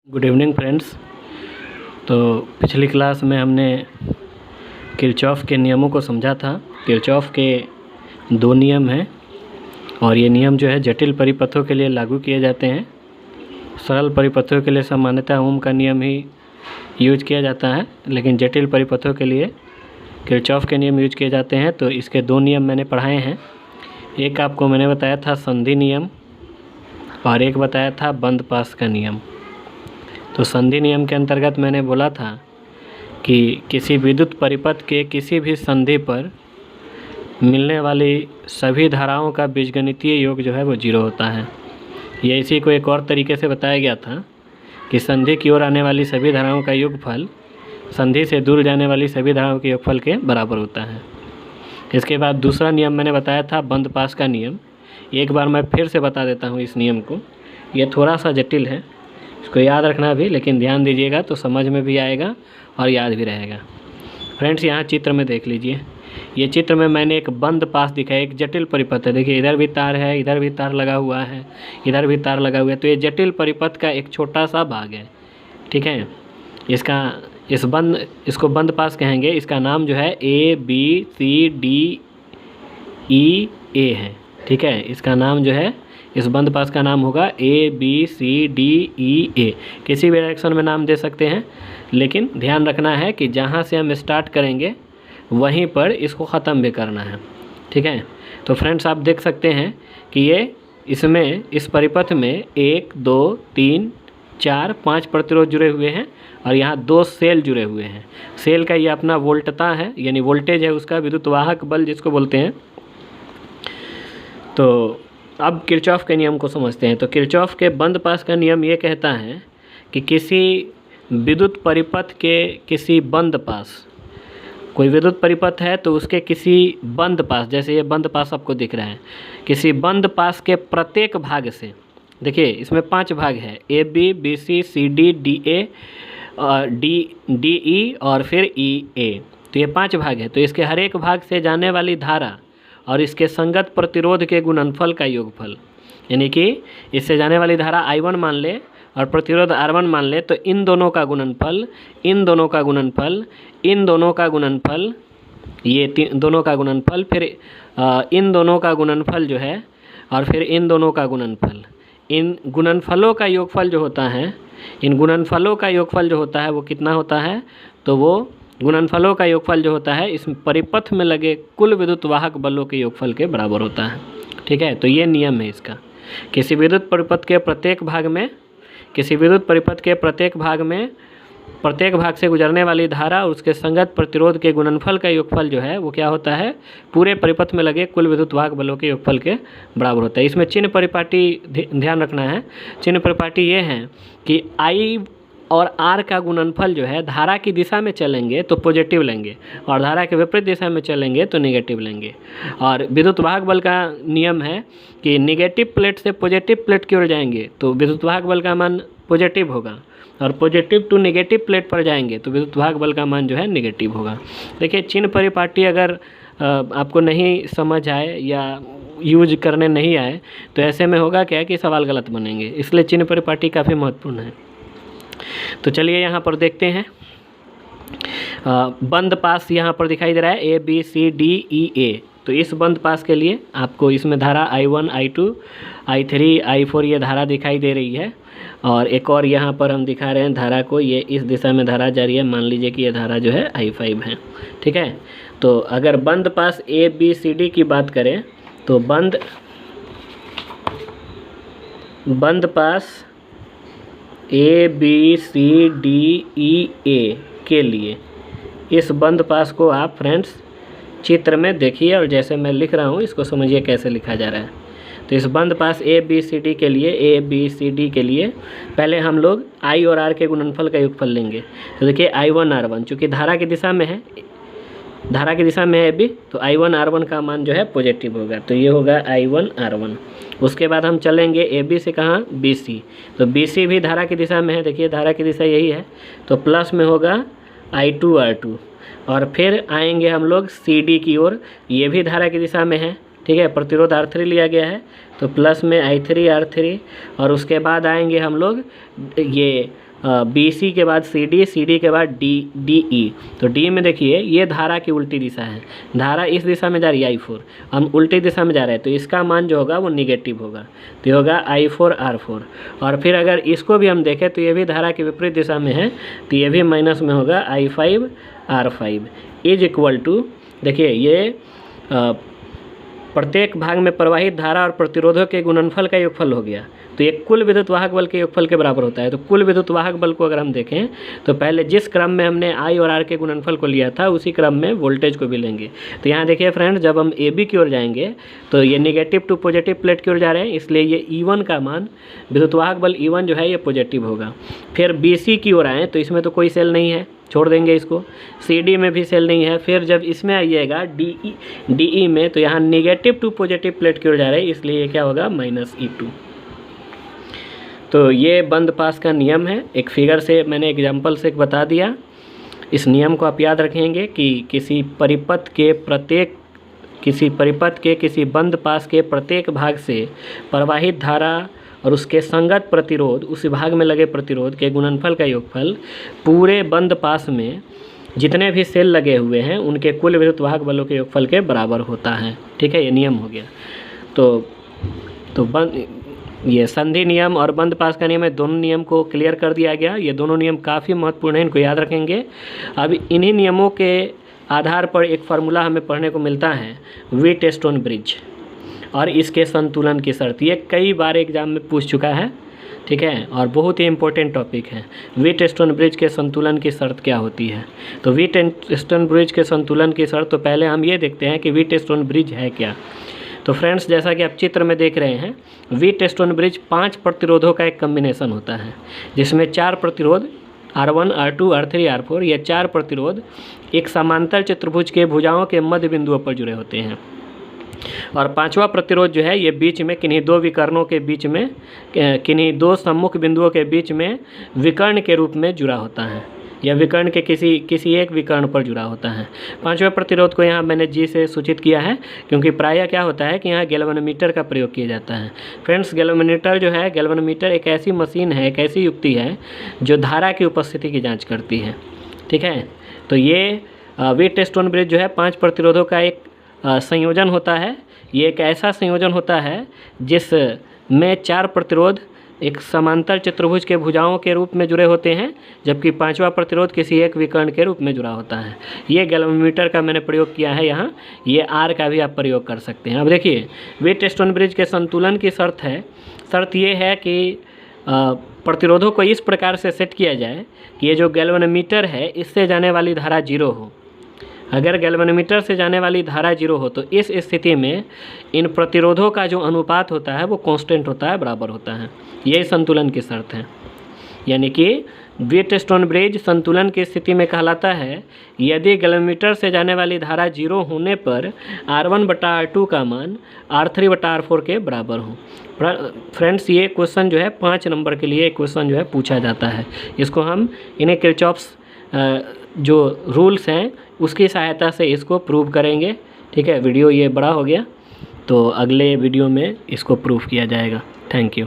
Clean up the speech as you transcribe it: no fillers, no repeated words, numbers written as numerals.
Good evening friends. तो पिछली class में हमने किरचॉफ के नियमों को समझा था। किरचॉफ के दो नियम हैं और ये नियम जो है जटिल परिपथों के लिए लागू किए जाते हैं। सरल परिपथों के लिए सामान्यतः ओम का नियम ही यूज किया जाता है, लेकिन जटिल परिपथों के लिए किरचॉफ के नियम यूज किए जाते हैं। तो इसके दो नियम मैंने पढ़ाए हैं। एक आपको मैंने बताया था संधि नियम और एक बताया था बंद पास का नियम। तो संधि नियम के अंतर्गत मैंने बोला था कि किसी विद्युत परिपथ के किसी भी संधि पर मिलने वाली सभी धाराओं का बीजगणितीय योग जो है वो 0 होता है। ये इसी को एक और तरीके से बताया गया था कि संधि की ओर आने वाली सभी धाराओं का योगफल संधि से दूर जाने वाली सभी धाराओं के योगफल के बराबर होता है। इसके बाद दूसरा नियम मैंने बताया था बंद पास का नियम। एक बार मैं फिर से बता देता हूँ इस नियम को। ये थोड़ा सा जटिल है, इसको याद रखना भी, लेकिन ध्यान दीजिएगा तो समझ में भी आएगा और याद भी रहेगा। फ्रेंड्स, यहाँ चित्र में देख लीजिए। ये चित्र में मैंने एक बंद पास दिखाया, एक जटिल परिपथ है। देखिए इधर भी तार है, इधर भी तार लगा हुआ है, इधर भी तार लगा हुआ है। तो ये जटिल परिपथ का एक छोटा सा भाग है, ठीक है। इसको बंद पास कहेंगे। इसका नाम जो है ABCDEA है, ठीक है। इसका नाम जो है, इस बंद पास का नाम होगा ABCDEA। किसी भी डायरेक्शन में नाम दे सकते हैं, लेकिन ध्यान रखना है कि जहाँ से हम स्टार्ट करेंगे वहीं पर इसको ख़त्म भी करना है, ठीक है। तो फ्रेंड्स, आप देख सकते हैं कि इसमें इस परिपथ में 1 2 3 4 5 प्रतिरोध जुड़े हुए हैं और यहाँ 2 सेल जुड़े हुए हैं। सेल का ये अपना वोल्टता है, यानी वोल्टेज है उसका, विद्युत वाहक बल जिसको बोलते हैं। तो अब किरचॉफ के नियम को समझते हैं। तो किरचॉफ के बंद पास का नियम ये कहता है कि किसी विद्युत परिपथ के किसी बंद पास, कोई विद्युत परिपथ है तो उसके किसी बंद पास, जैसे ये बंद पास आपको दिख रहा है, किसी बंद पास के प्रत्येक भाग से, देखिए इसमें 5 भाग है, AB BC CD DA DE और फिर EA। तो ये 5 भाग है। तो इसके हर एक भाग से जाने वाली धारा और इसके संगत प्रतिरोध के गुणनफल का योगफल, यानी कि इससे जाने वाली धारा I1 मान ले और प्रतिरोध R1 मान ले, तो इन दोनों का गुणनफल, इन दोनों का गुणनफल, इन दोनों का गुणनफल, ये दोनों का गुणनफल, फिर इन दोनों का गुणनफल जो है, और फिर इन दोनों का गुणनफल, इन गुणनफलों का योगफल जो होता है, इन गुणनफलों का योगफल जो होता है वो कितना होता है? तो वो गुणनफलों का योगफल जो होता है इस परिपथ में लगे कुल विद्युत वाहक बलों के योगफल के बराबर होता है, ठीक है। तो ये नियम है इसका। किसी विद्युत परिपथ के प्रत्येक भाग में, किसी विद्युत परिपथ के प्रत्येक भाग से गुजरने वाली धारा और उसके संगत प्रतिरोध के गुणनफल का योगफल जो है वो क्या होता है? पूरे परिपथ में लगे कुल विद्युत वाहक बलों के योगफल के बराबर होता है। इसमें चिन्ह परिपाटी ध्यान रखना है। चिन्ह परिपाटी ये हैं कि I और R का गुणनफल जो है, धारा की दिशा में चलेंगे तो पॉजिटिव लेंगे और धारा के विपरीत दिशा में चलेंगे तो नेगेटिव लेंगे। और विद्युत वाहक बल का नियम है कि नेगेटिव प्लेट से पॉजिटिव प्लेट की ओर जाएंगे तो विद्युत वाहक बल का मान पॉजिटिव होगा, और पॉजिटिव टू नेगेटिव प्लेट पर जाएंगे तो विद्युत वाहक बल का मान जो है नेगेटिव होगा। देखिए चिन्ह परिपाटी अगर आपको नहीं समझ आए या यूज करने नहीं आए तो ऐसे में होगा क्या कि सवाल गलत बनेंगे, इसलिए चिन्ह परिपाटी काफ़ी महत्वपूर्ण है। तो चलिए यहाँ पर देखते हैं। बंद पास यहाँ पर दिखाई दे रहा है ABCDEA। तो इस बंद पास के लिए आपको इसमें धारा I1 I2 I3 I4 ये धारा दिखाई दे रही है, और एक और यहाँ पर हम दिखा रहे हैं धारा को, ये इस दिशा में धारा जा रही है। मान लीजिए कि ये धारा जो है I5 है, ठीक है। तो अगर बंद पास ABCD की बात करें तो बंद पास ABCDEA के लिए इस बंद पास को आप फ्रेंड्स चित्र में देखिए और जैसे मैं लिख रहा हूँ इसको समझिए कैसे लिखा जा रहा है। तो इस बंद पास ABCD के लिए पहले हम लोग I और R के गुणनफल का योगफल लेंगे। तो देखिए I1 R1, चूँकि धारा की दिशा में है, धारा की दिशा में है AB, तो I1 R1 का मान जो है पॉजिटिव होगा, तो ये होगा I1 R1। उसके बाद हम चलेंगे AB से कहाँ? BC। तो BC भी धारा की दिशा में है, देखिए धारा की दिशा यही है, तो प्लस में होगा I2 R2। और फिर आएंगे हम लोग CD की ओर, ये भी धारा की दिशा में है, ठीक है। प्रतिरोध R3 लिया गया है तो प्लस में I3 R3, और उसके बाद आएंगे हम लोग ये BC के बाद CD, CD के बाद DE। तो D में देखिए ये धारा की उल्टी दिशा है, धारा इस दिशा में जा रही है I4, हम उल्टी दिशा में जा रहे हैं तो इसका मान जो होगा वो निगेटिव होगा, तो ये होगा I4 R4। और फिर अगर इसको भी हम देखें तो ये भी धारा की विपरीत दिशा में है, तो ये भी माइनस में होगा I5 R5 is equal to, देखिए ये प्रत्येक भाग में प्रवाहित धारा और प्रतिरोधों के गुणनफल का योगफल हो गया, तो ये कुल विद्युत वाहक बल के योगफल के बराबर होता है। तो कुल विद्युत वाहक बल को अगर हम देखें तो पहले जिस क्रम में हमने I और R के गुणनफल को लिया था उसी क्रम में वोल्टेज को भी लेंगे। तो यहाँ देखिए फ्रेंड्स, जब हम AB की ओर जाएंगे तो ये नेगेटिव टू पॉजिटिव प्लेट की ओर जा रहे हैं, इसलिए ये E1 का मान, विद्युत वाहक बल E1 जो है ये पॉजिटिव होगा। फिर BC की ओर आएँ तो इसमें तो कोई सेल नहीं है, छोड़ देंगे इसको। CD में भी सेल नहीं है। फिर जब इसमें आइएगा DE में, तो यहाँ नेगेटिव टू पॉजिटिव प्लेट की ओर जा रहे हैं, इसलिए ये क्या होगा -E2। तो ये बंद पास का नियम है, एक फिगर से मैंने एग्जांपल से बता दिया। इस नियम को आप याद रखेंगे कि किसी परिपथ के किसी बंद पास के प्रत्येक भाग से प्रवाहित धारा और उसके संगत प्रतिरोध, उस भाग में लगे प्रतिरोध के गुणनफल का योगफल पूरे बंद पास में जितने भी सेल लगे हुए हैं उनके कुल विद्युत वाहक बलों के योगफल के बराबर होता है। ठीक है, ये नियम हो गया। तो ये संधि नियम और बंद पास का नियम है, दोनों नियम को क्लियर कर दिया गया। ये दोनों नियम काफ़ी महत्वपूर्ण हैं, इनको याद रखेंगे। अब इन्हीं नियमों के आधार पर एक फार्मूला हमें पढ़ने को मिलता है, व्हीटस्टोन ब्रिज और इसके संतुलन की शर्त। ये कई बार एग्जाम में पूछ चुका है, ठीक है, और बहुत ही इम्पोर्टेंट टॉपिक है। व्हीटस्टोन ब्रिज के संतुलन की शर्त क्या होती है? तो व्हीटस्टोन ब्रिज के संतुलन की शर्त, तो पहले हम ये देखते हैं कि व्हीटस्टोन ब्रिज है क्या। तो फ्रेंड्स, जैसा कि आप चित्र में देख रहे हैं, व्हीटस्टोन ब्रिज 5 प्रतिरोधों का एक कम्बिनेशन होता है, जिसमें 4 प्रतिरोध R1, R2, R3, R4, ये 4 प्रतिरोध एक समांतर चतुर्भुज के भुजाओं के मध्य बिंदुओं पर जुड़े होते हैं। और 5वां प्रतिरोध जो है ये बीच में किन्हीं 2 विकर्णों के बीच में, किन्हीं 2 सम्मुख बिंदुओं के बीच में विकर्ण के रूप में जुड़ा होता है, या विकर्ण के किसी एक विकर्ण पर जुड़ा होता है। 5वें प्रतिरोध को यहाँ मैंने G से सूचित किया है, क्योंकि प्रायः क्या होता है कि यहाँ गैल्वेनोमीटर का प्रयोग किया जाता है। फ्रेंड्स, गैल्वेनोमीटर एक ऐसी मशीन है, एक ऐसी युक्ति है जो धारा की उपस्थिति की जाँच करती है। ठीक है, तो ये व्हीटस्टोन ब्रिज जो है 5 प्रतिरोधों का एक संयोजन होता है। ये एक ऐसा संयोजन होता है जिसमें 4 प्रतिरोध एक समांतर चतुर्भुज के भुजाओं के रूप में जुड़े होते हैं, जबकि 5वां प्रतिरोध किसी एक विकर्ण के रूप में जुड़ा होता है। ये गैल्वेनोमीटर का मैंने प्रयोग किया है यहाँ, ये R का भी आप प्रयोग कर सकते हैं। अब देखिए, व्हीटस्टोन ब्रिज के संतुलन की शर्त ये है कि प्रतिरोधों को इस प्रकार से सेट किया जाए कि ये जो गैल्वेनोमीटर है इससे जाने वाली धारा 0 हो। अगर गैल्वेनोमीटर से जाने वाली धारा 0 हो तो इस स्थिति में इन प्रतिरोधों का जो अनुपात होता है वो कांस्टेंट होता है, बराबर होता है। यही संतुलन की शर्त है। यानी कि व्हीटस्टोन ब्रिज संतुलन की स्थिति में कहलाता है यदि गैल्वेनोमीटर से जाने वाली धारा 0 होने पर R1/R2 का मान R3/R4 के बराबर हो। फ्रेंड्स, ये क्वेश्चन जो है 5 नंबर के लिए क्वेश्चन जो है पूछा जाता है। इसको हम इन्हें किरचॉफ्स जो रूल्स हैं उसकी सहायता से इसको प्रूव करेंगे। ठीक है, वीडियो ये बड़ा हो गया, तो अगले वीडियो में इसको प्रूव किया जाएगा। Thank you.